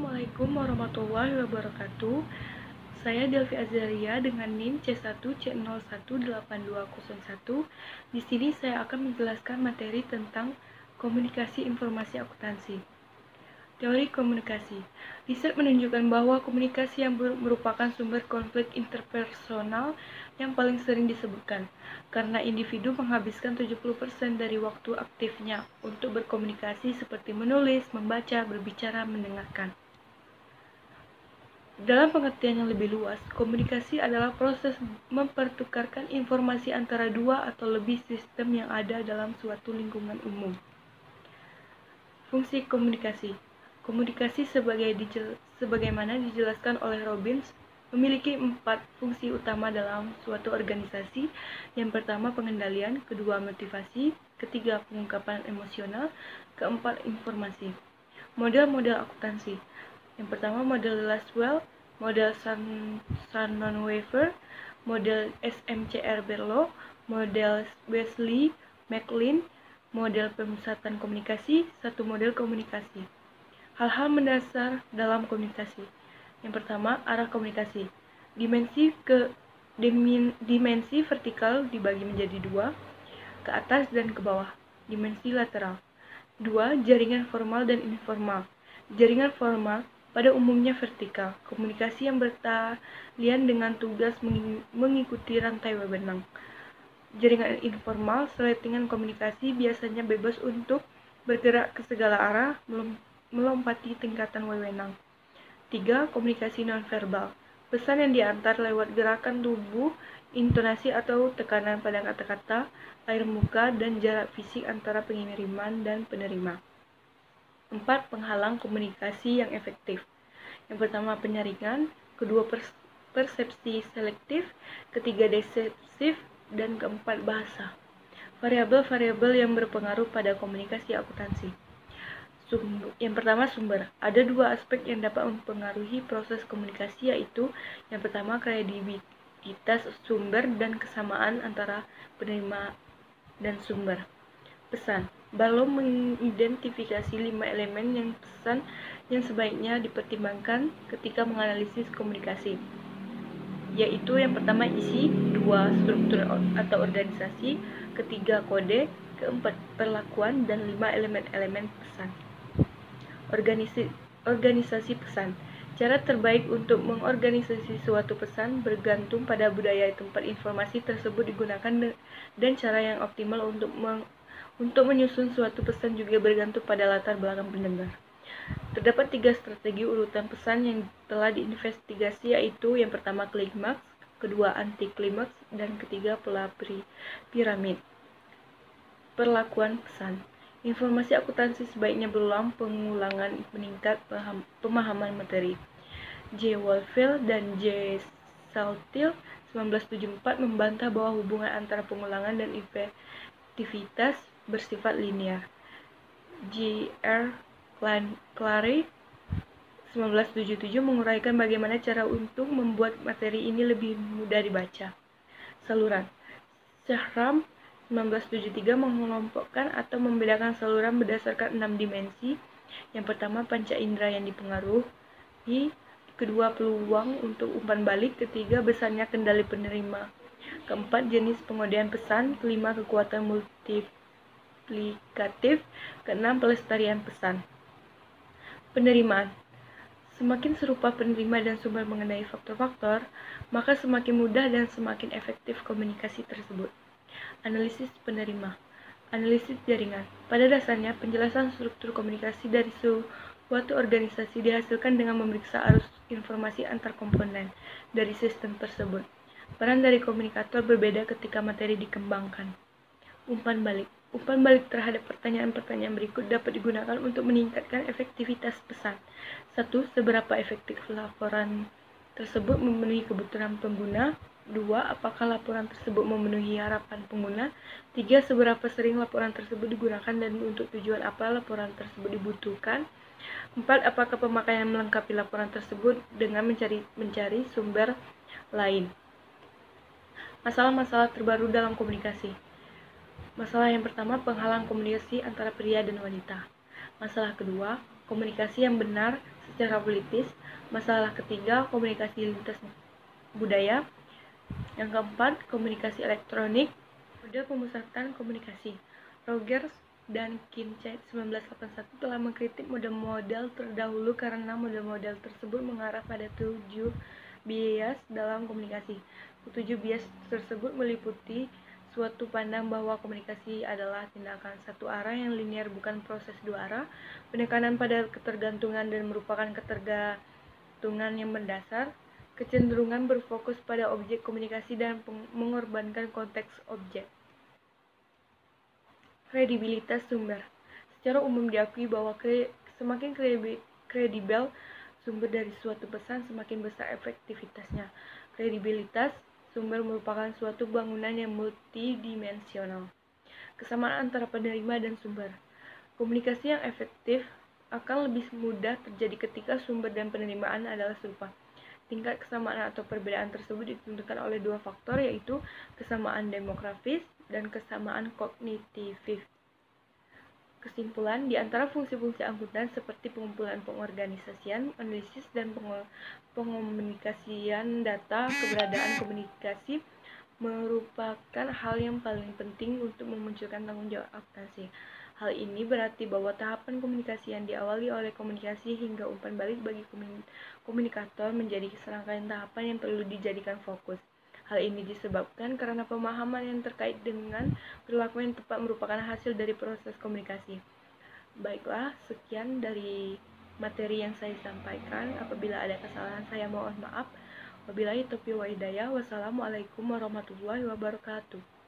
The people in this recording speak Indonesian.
Assalamualaikum warahmatullahi wabarakatuh. Saya Delvi Azaria dengan NIM C1C018201. Di sini saya akan menjelaskan materi tentang komunikasi informasi akuntansi. Teori komunikasi. Riset menunjukkan bahwa komunikasi yang merupakan sumber konflik interpersonal yang paling sering disebutkan, karena individu menghabiskan 70% dari waktu aktifnya untuk berkomunikasi seperti menulis, membaca, berbicara, mendengarkan. Dalam pengertian yang lebih luas, komunikasi adalah proses mempertukarkan informasi antara dua atau lebih sistem yang ada dalam suatu lingkungan umum. Fungsi komunikasi. Komunikasi sebagaimana dijelaskan oleh Robbins memiliki 4 fungsi utama dalam suatu organisasi. Yang pertama pengendalian, kedua motivasi, ketiga pengungkapan emosional, keempat informasi. Model-model akuntansi. Yang pertama model Laswell, model Shannon-Weaver, model SMCR-Berlo, model Wesley McLean, model pemusatan komunikasi, satu model komunikasi. Hal-hal mendasar dalam komunikasi. Yang pertama, arah komunikasi. Dimensi vertikal dibagi menjadi 2, ke atas dan ke bawah. Dimensi lateral. 2. Jaringan formal dan informal. Jaringan formal pada umumnya vertikal, komunikasi yang bertalian dengan tugas mengikuti rantai wewenang. Jaringan informal, settingan komunikasi biasanya bebas untuk bergerak ke segala arah, melompati tingkatan wewenang. 3. Komunikasi nonverbal. Pesan yang diantar lewat gerakan tubuh, intonasi atau tekanan pada kata-kata, air muka, dan jarak fisik antara pengiriman dan penerima. 4. Penghalang komunikasi yang efektif. Yang pertama penyaringan, kedua persepsi selektif, ketiga deseptif, dan keempat bahasa. Variabel-variabel yang berpengaruh pada komunikasi akuntansi. Yang pertama sumber. Ada 2 aspek yang dapat mempengaruhi proses komunikasi, yaitu yang pertama kredibilitas sumber dan kesamaan antara penerima dan sumber. Pesan. Barlow mengidentifikasi 5 elemen yang pesan yang sebaiknya dipertimbangkan ketika menganalisis komunikasi, yaitu yang pertama isi, 2 struktur atau organisasi, ketiga kode, keempat perlakuan, dan 5 elemen-elemen pesan. Organisasi pesan. Cara terbaik untuk mengorganisasi suatu pesan bergantung pada budaya tempat informasi tersebut digunakan, dan cara yang optimal untuk menyusun suatu pesan juga bergantung pada latar belakang pendengar. Terdapat 3 strategi urutan pesan yang telah diinvestigasi, yaitu yang pertama klimaks, kedua anti klimaks, dan ketiga pola piramid. Perlakuan pesan. Informasi akuntansi sebaiknya berulang pengulangan meningkat pemahaman materi. J. Wolfield dan J. Saltil 1974 membantah bahwa hubungan antara pengulangan dan efektivitas bersifat linear. J. R. Clary 1977 menguraikan bagaimana cara untuk membuat materi ini lebih mudah dibaca. Saluran. Shahram 1973 mengelompokkan atau membedakan saluran berdasarkan 6 dimensi. Yang pertama panca indera yang dipengaruhi, kedua peluang untuk umpan balik, ketiga besarnya kendali penerima, keempat jenis pengodean pesan, kelima kekuatan multiplikatif, keenam pelestarian pesan. Penerimaan. Semakin serupa penerima dan sumber mengenai faktor-faktor, maka semakin mudah dan semakin efektif komunikasi tersebut. Analisis penerima. Analisis jaringan. Pada dasarnya, penjelasan struktur komunikasi dari suatu organisasi dihasilkan dengan memeriksa arus informasi antar komponen dari sistem tersebut. Peran dari komunikator berbeda ketika materi dikembangkan. Umpan balik. Umpan balik terhadap pertanyaan-pertanyaan berikut dapat digunakan untuk meningkatkan efektivitas pesan. 1. Seberapa efektif laporan tersebut memenuhi kebutuhan pengguna? 2. Apakah laporan tersebut memenuhi harapan pengguna? 3. Seberapa sering laporan tersebut digunakan dan untuk tujuan apa laporan tersebut dibutuhkan? 4. Apakah pemakaian melengkapi laporan tersebut dengan mencari sumber lain? Masalah-masalah terbaru dalam komunikasi. Masalah yang pertama, penghalang komunikasi antara pria dan wanita. Masalah kedua, komunikasi yang benar Secara politis, masalah ketiga, komunikasi lintas budaya. Yang keempat, komunikasi elektronik. Mode pemusatan komunikasi. Rogers dan Kincaid 1981 telah mengkritik model-model terdahulu karena model-model tersebut mengarah pada 7 bias dalam komunikasi. 7 bias tersebut meliputi suatu pandang bahwa komunikasi adalah tindakan satu arah yang linear, bukan proses dua arah, penekanan pada ketergantungan dan merupakan ketergantungan yang mendasar, kecenderungan berfokus pada objek komunikasi dan mengorbankan konteks objek. Kredibilitas sumber. Secara umum diakui bahwa semakin kredibel sumber dari suatu pesan, semakin besar efektivitasnya. Kredibilitas sumber merupakan suatu bangunan yang multidimensional. Kesamaan antara penerima dan sumber. Komunikasi yang efektif akan lebih mudah terjadi ketika sumber dan penerimaan adalah serupa. Tingkat kesamaan atau perbedaan tersebut ditentukan oleh dua faktor, yaitu kesamaan demografis dan kesamaan kognitif. Kesimpulan, di antara fungsi-fungsi angkutan seperti pengumpulan, pengorganisasian, analisis, dan pengomunikasian data, keberadaan komunikasi merupakan hal yang paling penting untuk memunculkan tanggung jawab akuntansi. Hal ini berarti bahwa tahapan komunikasi yang diawali oleh komunikasi hingga umpan balik bagi komunikator menjadi serangkaian tahapan yang perlu dijadikan fokus. Hal ini disebabkan karena pemahaman yang terkait dengan perilaku yang tepat merupakan hasil dari proses komunikasi. Baiklah, sekian dari materi yang saya sampaikan. Apabila ada kesalahan, saya mohon maaf. Wabillahi taufiq wa hidayah. Wassalamualaikum warahmatullahi wabarakatuh.